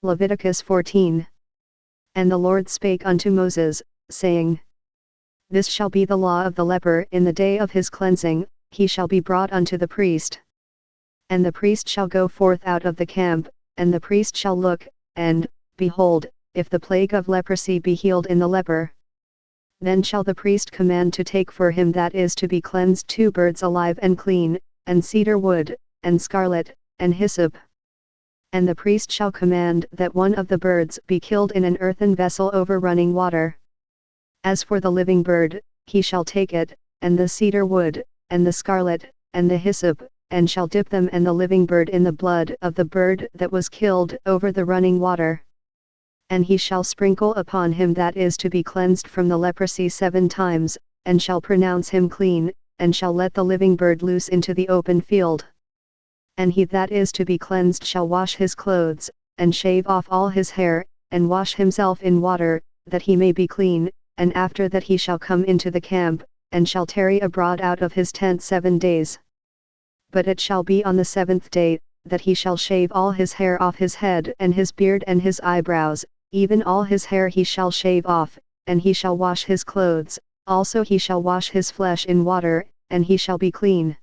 Leviticus 14. And the Lord spake unto Moses, saying, This shall be the law of the leper in the day of his cleansing, he shall be brought unto the priest. And the priest shall go forth out of the camp, and the priest shall look, and, behold, if the plague of leprosy be healed in the leper, then shall the priest command to take for him that is to be cleansed 2 birds alive and clean, and cedar wood, and scarlet, and hyssop. And the priest shall command that one of the birds be killed in an earthen vessel over running water. As for the living bird, he shall take it, and the cedar wood, and the scarlet, and the hyssop, and shall dip them and the living bird in the blood of the bird that was killed over the running water. And he shall sprinkle upon him that is to be cleansed from the leprosy 7 times, and shall pronounce him clean, and shall let the living bird loose into the open field. And he that is to be cleansed shall wash his clothes, and shave off all his hair, and wash himself in water, that he may be clean, and after that he shall come into the camp, and shall tarry abroad out of his tent 7 days. But it shall be on the 7th day, that he shall shave all his hair off his head and his beard and his eyebrows, even all his hair he shall shave off, and he shall wash his clothes, also he shall wash his flesh in water, and he shall be clean.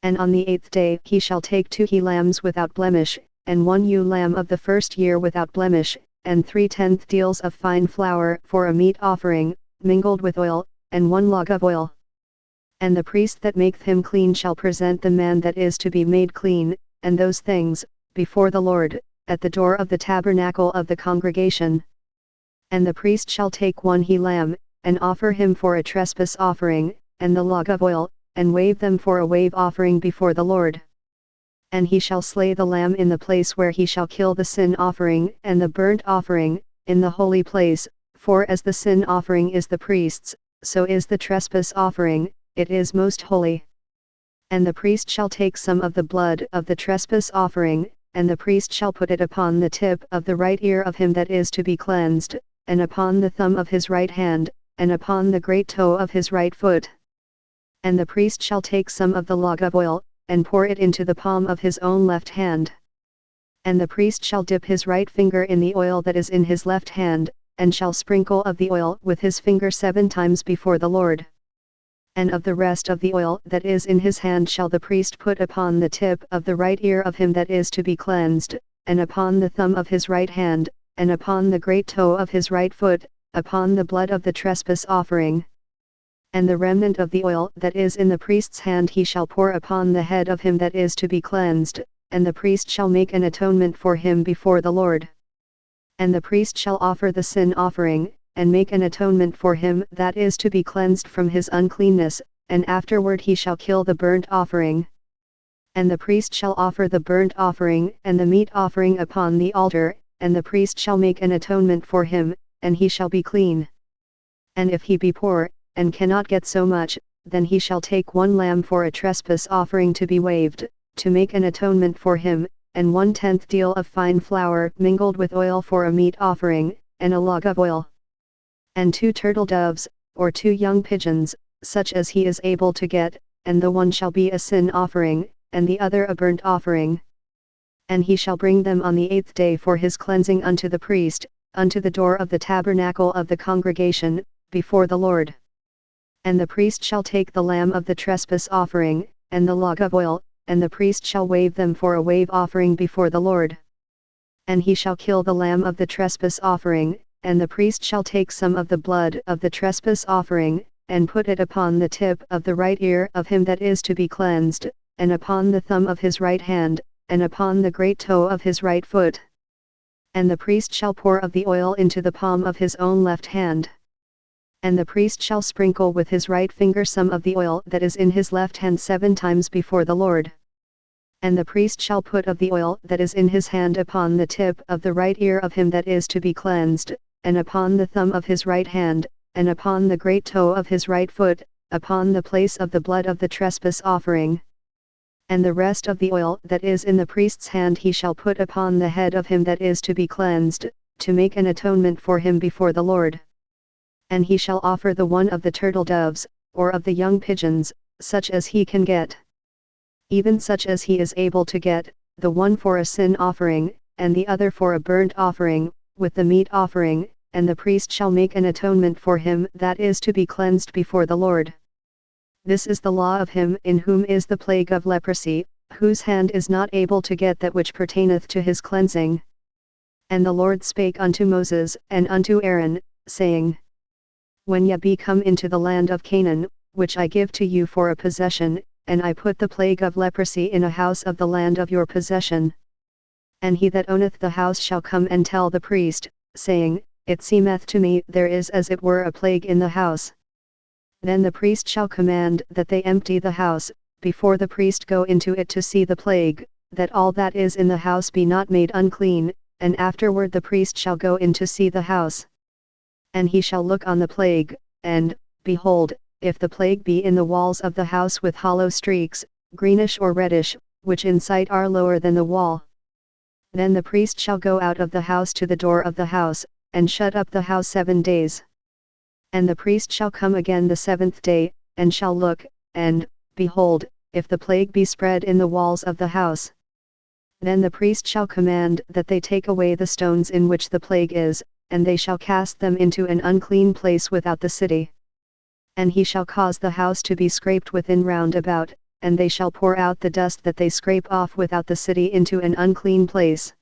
And on the 8th day he shall take 2 he-lambs without blemish, and 1 ewe lamb of the first year without blemish, and 3/10 deals of fine flour for a meat offering, mingled with oil, and 1 log of oil. And the priest that maketh him clean shall present the man that is to be made clean, and those things, before the Lord, at the door of the tabernacle of the congregation. And the priest shall take 1 he-lamb, and offer him for a trespass offering, and the log of oil, and wave them for a wave offering before the Lord. And he shall slay the lamb in the place where he shall kill the sin offering and the burnt offering, in the holy place, for as the sin offering is the priest's, so is the trespass offering, it is most holy. And the priest shall take some of the blood of the trespass offering, and the priest shall put it upon the tip of the right ear of him that is to be cleansed, and upon the thumb of his right hand, and upon the great toe of his right foot. And the priest shall take some of the log of oil, and pour it into the palm of his own left hand. And the priest shall dip his right finger in the oil that is in his left hand, and shall sprinkle of the oil with his finger 7 times before the Lord. And of the rest of the oil that is in his hand shall the priest put upon the tip of the right ear of him that is to be cleansed, and upon the thumb of his right hand, and upon the great toe of his right foot, upon the blood of the trespass offering. And the remnant of the oil that is in the priest's hand he shall pour upon the head of him that is to be cleansed, and the priest shall make an atonement for him before the Lord. And the priest shall offer the sin offering, and make an atonement for him that is to be cleansed from his uncleanness, and afterward he shall kill the burnt offering. And the priest shall offer the burnt offering and the meat offering upon the altar, and the priest shall make an atonement for him, and he shall be clean. And if he be poor, and cannot get so much, then he shall take 1 lamb for a trespass offering to be waved, to make an atonement for him, and 1/10 deal of fine flour mingled with oil for a meat offering, and a log of oil. And 2 turtle doves, or 2 young pigeons, such as he is able to get, and the one shall be a sin offering, and the other a burnt offering. And he shall bring them on the 8th day for his cleansing unto the priest, unto the door of the tabernacle of the congregation, before the Lord. And the priest shall take the lamb of the trespass offering, and the log of oil, and the priest shall wave them for a wave offering before the Lord. And he shall kill the lamb of the trespass offering, and the priest shall take some of the blood of the trespass offering, and put it upon the tip of the right ear of him that is to be cleansed, and upon the thumb of his right hand, and upon the great toe of his right foot. And the priest shall pour of the oil into the palm of his own left hand. And the priest shall sprinkle with his right finger some of the oil that is in his left hand 7 times before the Lord. And the priest shall put of the oil that is in his hand upon the tip of the right ear of him that is to be cleansed, and upon the thumb of his right hand, and upon the great toe of his right foot, upon the place of the blood of the trespass offering. And the rest of the oil that is in the priest's hand he shall put upon the head of him that is to be cleansed, to make an atonement for him before the Lord. And he shall offer the one of the turtle doves, or of the young pigeons, such as he can get. Even such as he is able to get, the one for a sin offering, and the other for a burnt offering, with the meat offering, and the priest shall make an atonement for him that is to be cleansed before the Lord. This is the law of him in whom is the plague of leprosy, whose hand is not able to get that which pertaineth to his cleansing. And the Lord spake unto Moses and unto Aaron, saying, When ye be come into the land of Canaan, which I give to you for a possession, and I put the plague of leprosy in a house of the land of your possession. And he that owneth the house shall come and tell the priest, saying, It seemeth to me there is as it were a plague in the house. Then the priest shall command that they empty the house, before the priest go into it to see the plague, that all that is in the house be not made unclean, and afterward the priest shall go in to see the house. And he shall look on the plague, and, behold, if the plague be in the walls of the house with hollow streaks, greenish or reddish, which in sight are lower than the wall. Then the priest shall go out of the house to the door of the house, and shut up the house 7 days. And the priest shall come again the 7th day, and shall look, and, behold, if the plague be spread in the walls of the house. Then the priest shall command that they take away the stones in which the plague is, and they shall cast them into an unclean place without the city. And he shall cause the house to be scraped within round about, and they shall pour out the dust that they scrape off without the city into an unclean place.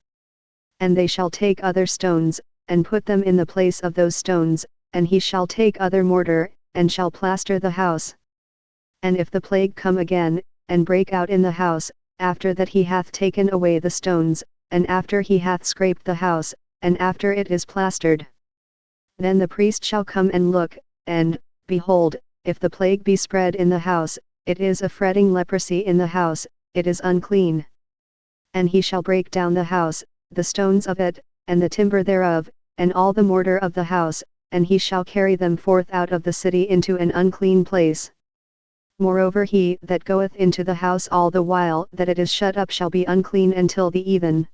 And they shall take other stones, and put them in the place of those stones, and he shall take other mortar, and shall plaster the house. And if the plague come again, and break out in the house, after that he hath taken away the stones, and after he hath scraped the house, and after it is plastered, then the priest shall come and look, and, behold, if the plague be spread in the house, it is a fretting leprosy in the house, it is unclean. And he shall break down the house, the stones of it, and the timber thereof, and all the mortar of the house, and he shall carry them forth out of the city into an unclean place. Moreover he that goeth into the house all the while that it is shut up shall be unclean until the even.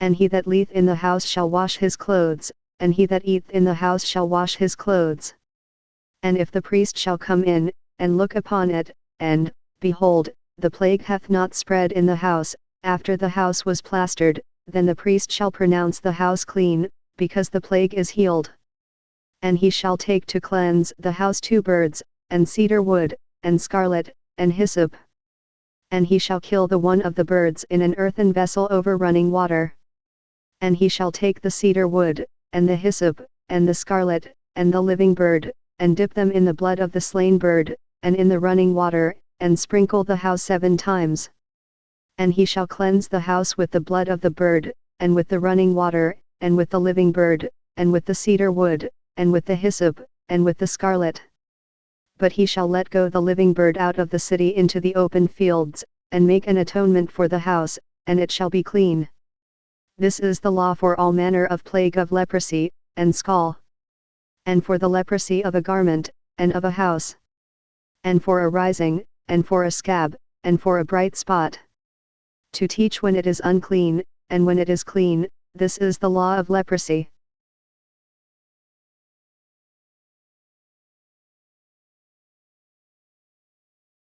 And he that lieth in the house shall wash his clothes, and he that eateth in the house shall wash his clothes. And if the priest shall come in, and look upon it, and, behold, the plague hath not spread in the house, after the house was plastered, then the priest shall pronounce the house clean, because the plague is healed. And he shall take to cleanse the house 2 birds, and cedar wood, and scarlet, and hyssop. And he shall kill the one of the birds in an earthen vessel over running water. And he shall take the cedar wood, and the hyssop, and the scarlet, and the living bird, and dip them in the blood of the slain bird, and in the running water, and sprinkle the house 7 times. And he shall cleanse the house with the blood of the bird, and with the running water, and with the living bird, and with the cedar wood, and with the hyssop, and with the scarlet. But he shall let go the living bird out of the city into the open fields, and make an atonement for the house, and it shall be clean. This is the law for all manner of plague of leprosy, and scall. And for the leprosy of a garment, and of a house. And for a rising, and for a scab, and for a bright spot. To teach when it is unclean, and when it is clean, this is the law of leprosy.